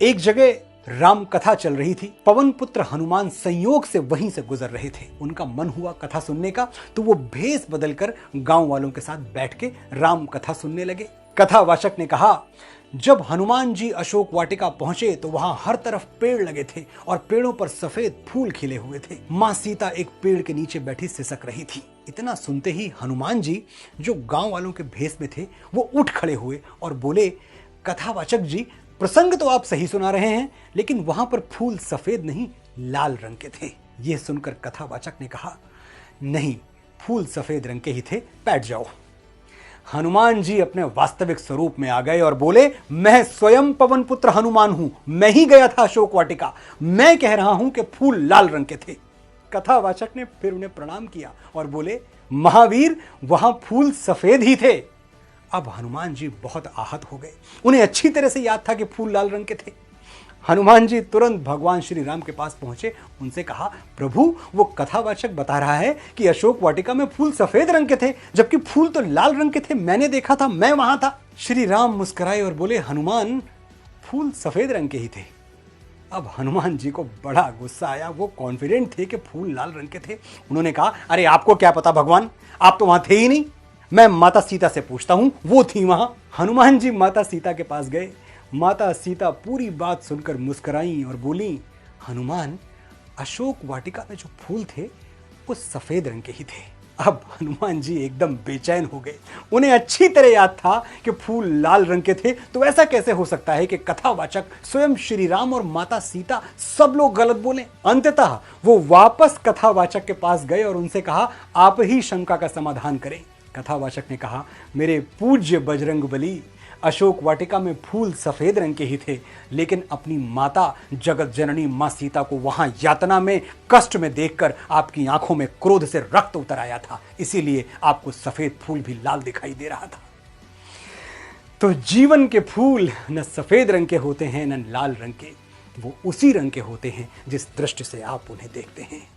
एक जगह राम कथा चल रही थी। पवन पुत्र हनुमान संयोग से वहीं से गुजर रहे थे। उनका मन हुआ कथा सुनने का, तो वो भेष बदलकर गांव वालों के साथ बैठ के राम कथा सुनने लगे। कथावाचक ने कहा, जब हनुमान जी अशोक वाटिका पहुंचे तो वहां हर तरफ पेड़ लगे थे और पेड़ों पर सफेद फूल खिले हुए थे। मां सीता एक पेड़ के नीचे बैठी सिसक रही थी। इतना सुनते ही हनुमान जी, जो गांव वालों के भेष में थे, वो उठ खड़े हुए और बोले, कथावाचक जी, प्रसंग तो आप सही सुना रहे हैं, लेकिन वहां पर फूल सफेद नहीं लाल रंग के थे। यह सुनकर कथावाचक ने कहा, नहीं, फूल सफेद रंग के ही थे, बैठ जाओ। हनुमान जी अपने वास्तविक स्वरूप में आ गए और बोले, मैं स्वयं पवन पुत्र हनुमान हूं, मैं ही गया था अशोक वाटिका, मैं कह रहा हूं कि फूल लाल रंग के थे। कथावाचक ने फिर उन्हें प्रणाम किया और बोले, महावीर, वहां फूल सफेद ही थे। अब हनुमान जी बहुत आहत हो गए। उन्हें अच्छी तरह से याद था कि फूल लाल रंग के थे। हनुमान जी तुरंत भगवान श्री राम के पास पहुंचे, उनसे कहा, प्रभु, वो कथावाचक बता रहा है कि अशोक वाटिका में फूल सफेद रंग के थे, जबकि फूल तो लाल रंग के थे। मैंने देखा था, मैं वहां था। श्री राम मुस्कुराए और बोले, हनुमान, फूल सफेद रंग के ही थे। अब हनुमान जी को बड़ा गुस्सा आया। वो कॉन्फिडेंट थे कि फूल लाल रंग के थे। उन्होंने कहा, अरे आपको क्या पता भगवान, आप तो वहां थे ही नहीं। मैं माता सीता से पूछता हूं, वो थी वहां। हनुमान जी माता सीता के पास गए। माता सीता पूरी बात सुनकर मुस्कुराई और बोली, हनुमान, अशोक वाटिका में जो फूल थे वो सफेद रंग के ही थे। अब हनुमान जी एकदम बेचैन हो गए। उन्हें अच्छी तरह याद था कि फूल लाल रंग के थे, तो ऐसा कैसे हो सकता है कि कथावाचक स्वयं श्री राम और माता सीता सब लोग गलत बोले। अंततः वो वापस कथावाचक के पास गए और उनसे कहा, आप ही शंका का समाधान करें। कथावाचक ने कहा, मेरे पूज्य बजरंगबली, अशोक वाटिका में फूल सफेद रंग के ही थे, लेकिन अपनी माता जगत जननी मां सीता को वहां यातना में, कष्ट में देखकर आपकी आंखों में क्रोध से रक्त उतर आया था, इसीलिए आपको सफेद फूल भी लाल दिखाई दे रहा था। तो जीवन के फूल न सफेद रंग के होते हैं न लाल रंग के, वो उसी रंग के होते हैं जिस दृष्टि से आप उन्हें देखते हैं।